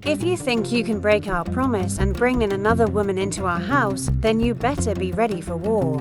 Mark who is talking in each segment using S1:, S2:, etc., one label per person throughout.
S1: If you think you can break our promise and bring in another woman into our house, then you better be ready for war.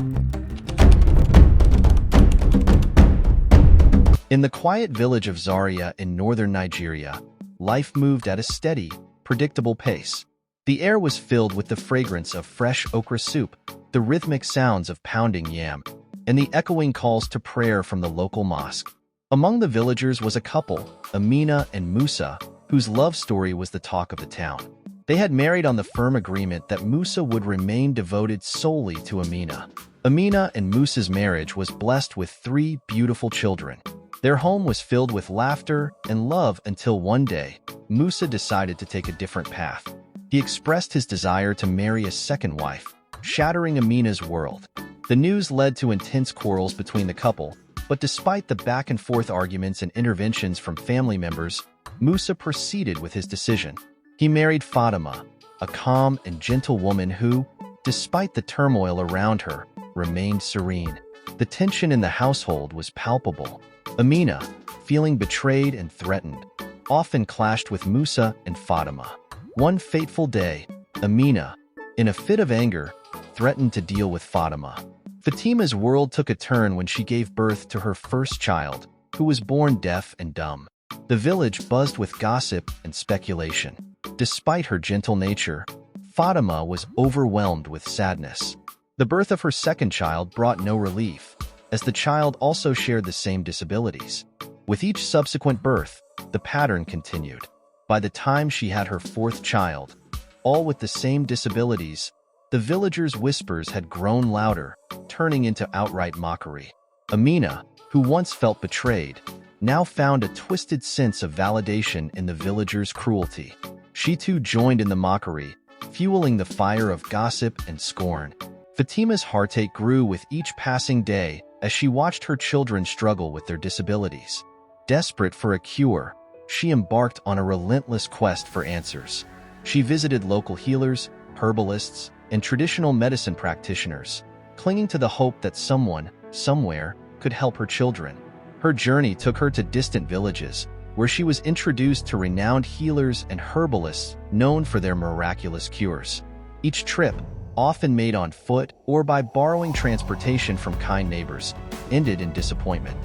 S2: In the quiet village of Zaria in northern Nigeria, life moved at a steady, predictable pace. The air was filled with the fragrance of fresh okra soup, the rhythmic sounds of pounding yam, and the echoing calls to prayer from the local mosque. Among the villagers was a couple, Amina and Musa, whose love story was the talk of the town. They had married on the firm agreement that Musa would remain devoted solely to Amina. Amina and Musa's marriage was blessed with 3 beautiful children. Their home was filled with laughter and love until one day, Musa decided to take a different path. He expressed his desire to marry a second wife, shattering Amina's world. The news led to intense quarrels between the couple, but despite the back-and-forth arguments and interventions from family members, Musa proceeded with his decision. He married Fatima, a calm and gentle woman who, despite the turmoil around her, remained serene. The tension in the household was palpable. Amina, feeling betrayed and threatened, often clashed with Musa and Fatima. One fateful day, Amina, in a fit of anger, threatened to deal with Fatima. Fatima's world took a turn when she gave birth to her first child, who was born deaf and dumb. The village buzzed with gossip and speculation. Despite her gentle nature, Fatima was overwhelmed with sadness. The birth of her second child brought no relief, as the child also shared the same disabilities. With each subsequent birth, the pattern continued. By the time she had her fourth child, all with the same disabilities, the villagers' whispers had grown louder, turning into outright mockery. Amina, who once felt betrayed, now found a twisted sense of validation in the villagers' cruelty. She too joined in the mockery, fueling the fire of gossip and scorn. Fatima's heartache grew with each passing day as she watched her children struggle with their disabilities. Desperate for a cure, she embarked on a relentless quest for answers. She visited local healers, herbalists, and traditional medicine practitioners, clinging to the hope that someone, somewhere, could help her children. Her journey took her to distant villages, where she was introduced to renowned healers and herbalists known for their miraculous cures. Each trip, often made on foot or by borrowing transportation from kind neighbors, ended in disappointment.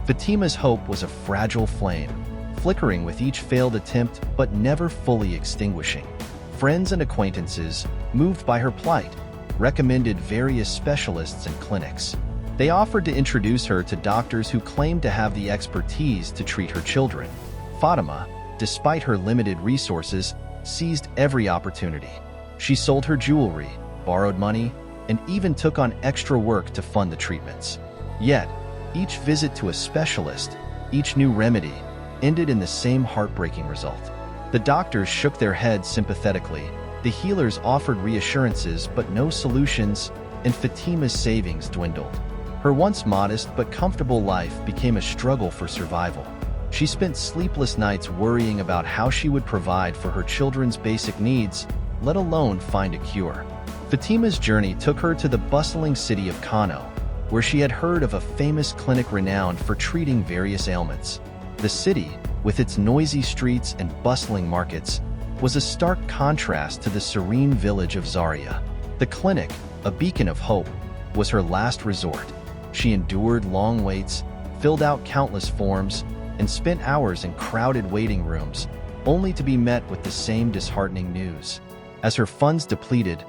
S2: Fatima's hope was a fragile flame, flickering with each failed attempt but never fully extinguishing. Friends and acquaintances, moved by her plight, recommended various specialists and clinics. They offered to introduce her to doctors who claimed to have the expertise to treat her children. Fatima, despite her limited resources, seized every opportunity. She sold her jewelry, borrowed money, and even took on extra work to fund the treatments. Yet, each visit to a specialist, each new remedy, ended in the same heartbreaking result. The doctors shook their heads sympathetically, the healers offered reassurances but no solutions, and Fatima's savings dwindled. Her once modest but comfortable life became a struggle for survival. She spent sleepless nights worrying about how she would provide for her children's basic needs, let alone find a cure. Fatima's journey took her to the bustling city of Kano, where she had heard of a famous clinic renowned for treating various ailments. The city, with its noisy streets and bustling markets, was a stark contrast to the serene village of Zaria. The clinic, a beacon of hope, was her last resort. She endured long waits, filled out countless forms, and spent hours in crowded waiting rooms, only to be met with the same disheartening news. As her funds depleted,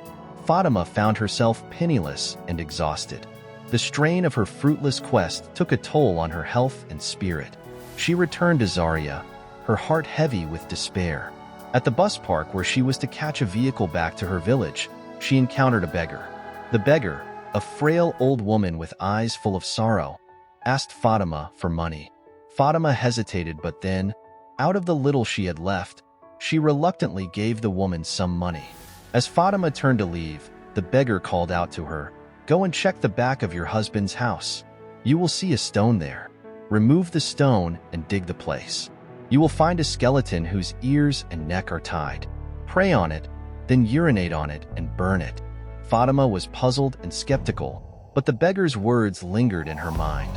S2: Fatima found herself penniless and exhausted. The strain of her fruitless quest took a toll on her health and spirit. She returned to Zaria, her heart heavy with despair. At the bus park where she was to catch a vehicle back to her village, she encountered a beggar. The beggar, a frail old woman with eyes full of sorrow, asked Fatima for money. Fatima hesitated, but then, out of the little she had left, she reluctantly gave the woman some money. As Fatima turned to leave, the beggar called out to her, "Go and check the back of your husband's house. You will see a stone there. Remove the stone and dig the place. You will find a skeleton whose ears and neck are tied. Pray on it, then urinate on it and burn it." Fatima was puzzled and skeptical, but the beggar's words lingered in her mind.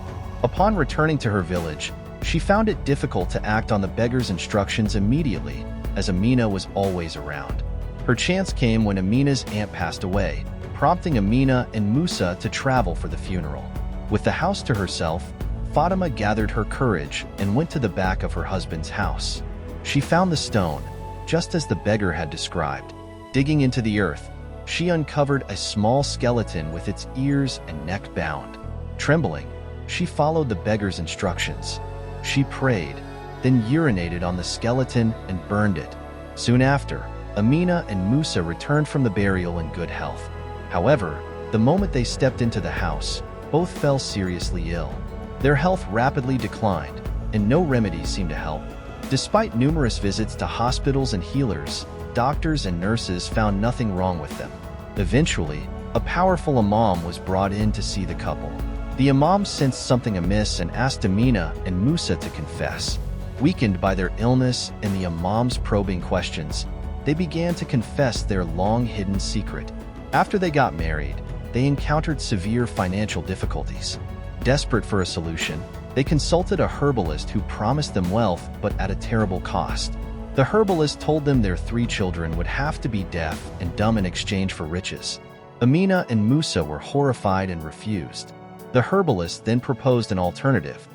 S2: Upon returning to her village, she found it difficult to act on the beggar's instructions immediately, as Amina was always around. Her chance came when Amina's aunt passed away, prompting Amina and Musa to travel for the funeral. With the house to herself, Fatima gathered her courage and went to the back of her husband's house. She found the stone, just as the beggar had described. Digging into the earth, she uncovered a small skeleton with its ears and neck bound. Trembling, she followed the beggar's instructions. She prayed, then urinated on the skeleton and burned it. Soon after, Amina and Musa returned from the burial in good health. However, the moment they stepped into the house, both fell seriously ill. Their health rapidly declined, and no remedies seemed to help. Despite numerous visits to hospitals and healers, doctors and nurses found nothing wrong with them. Eventually, a powerful imam was brought in to see the couple. The imam sensed something amiss and asked Amina and Musa to confess. Weakened by their illness and the imam's probing questions, they began to confess their long-hidden secret. After they got married, they encountered severe financial difficulties. Desperate for a solution, they consulted a herbalist who promised them wealth but at a terrible cost. The herbalist told them their 3 children would have to be deaf and dumb in exchange for riches. Amina and Musa were horrified and refused. The herbalist then proposed an alternative.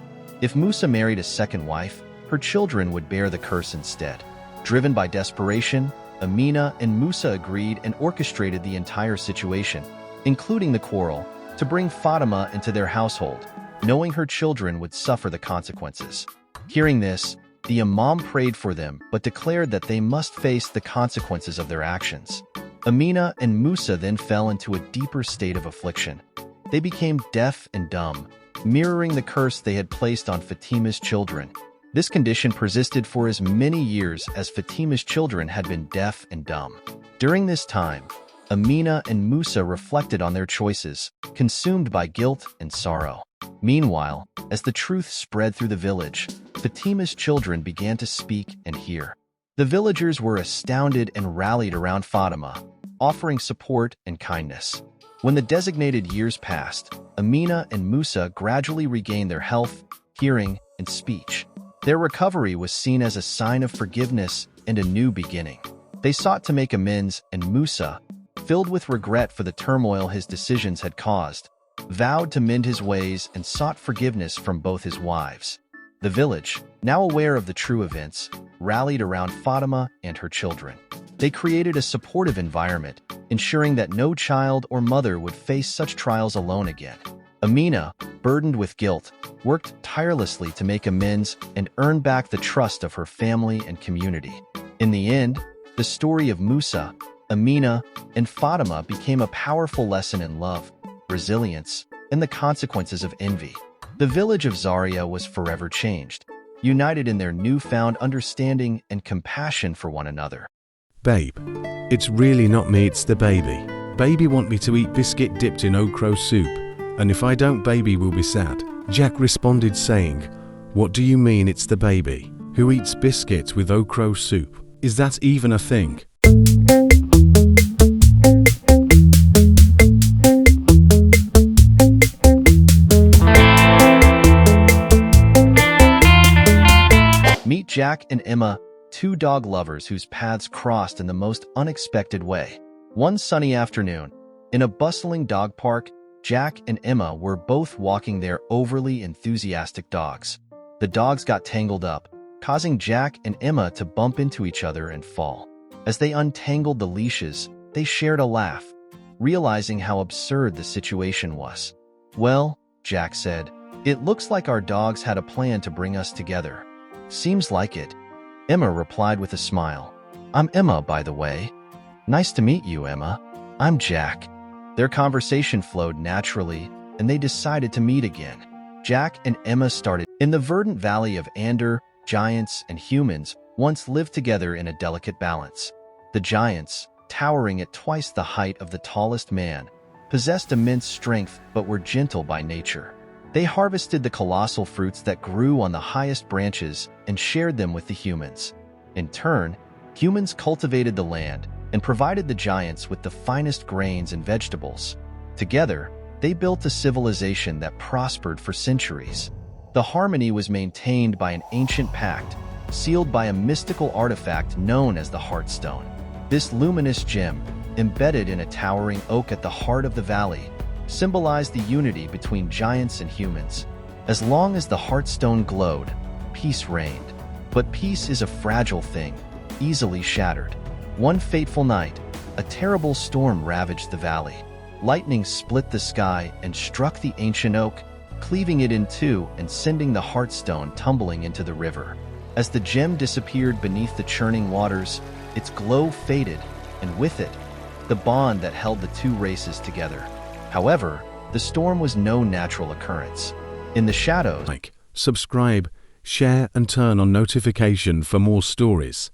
S2: If Musa married a second wife, her children would bear the curse instead. Driven by desperation, Amina and Musa agreed and orchestrated the entire situation, including the quarrel, to bring Fatima into their household, knowing her children would suffer the consequences. Hearing this, the imam prayed for them but declared that they must face the consequences of their actions. Amina and Musa then fell into a deeper state of affliction. They became deaf and dumb, mirroring the curse they had placed on Fatima's children. This condition persisted for as many years as Fatima's children had been deaf and dumb. During this time, Amina and Musa reflected on their choices, consumed by guilt and sorrow. Meanwhile, as the truth spread through the village, Fatima's children began to speak and hear. The villagers were astounded and rallied around Fatima, offering support and kindness. When the designated years passed, Amina and Musa gradually regained their health, hearing, and speech. Their recovery was seen as a sign of forgiveness and a new beginning. They sought to make amends, and Musa, filled with regret for the turmoil his decisions had caused, vowed to mend his ways and sought forgiveness from both his wives. The village, now aware of the true events, rallied around Fatima and her children. They created a supportive environment, ensuring that no child or mother would face such trials alone again. Amina, burdened with guilt, worked tirelessly to make amends and earn back the trust of her family and community. In the end, the story of Musa, Amina, and Fatima became a powerful lesson in love, resilience, and the consequences of envy. The village of Zaria was forever changed, united in their newfound understanding and compassion for one another.
S3: Babe, it's really not me, it's the baby. Baby want me to eat biscuit dipped in okra soup, and if I don't, baby will be sad. Jack responded saying, "What do you mean it's the baby? Who eats biscuits with okra soup? Is that even a thing?"
S2: Meet Jack and Emma, 2 dog lovers whose paths crossed in the most unexpected way. One sunny afternoon, in a bustling dog park, Jack and Emma were both walking their overly enthusiastic dogs. The dogs got tangled up, causing Jack and Emma to bump into each other and fall. As they untangled the leashes, they shared a laugh, realizing how absurd the situation was. "Well," Jack said, "it looks like our dogs had a plan to bring us together." "Seems like it," Emma replied with a smile. "I'm Emma, by the way." "Nice to meet you, Emma. I'm Jack." Their conversation flowed naturally, and they decided to meet again. Jack and Emma started. In the verdant valley of Ander, giants and humans once lived together in a delicate balance. The giants, towering at twice the height of the tallest man, possessed immense strength but were gentle by nature. They harvested the colossal fruits that grew on the highest branches and shared them with the humans. In turn, humans cultivated the land and provided the giants with the finest grains and vegetables. Together, they built a civilization that prospered for centuries. The harmony was maintained by an ancient pact, sealed by a mystical artifact known as the Heartstone. This luminous gem, embedded in a towering oak at the heart of the valley, symbolized the unity between giants and humans. As long as the Heartstone glowed, peace reigned. But peace is a fragile thing, easily shattered. One fateful night, a terrible storm ravaged the valley. Lightning split the sky and struck the ancient oak, cleaving it in two and sending the Heartstone tumbling into the river. As the gem disappeared beneath the churning waters, its glow faded, and with it, the bond that held the two races together. However, the storm was no natural occurrence. In the shadows,
S3: Like, subscribe, share and turn on notification for more stories.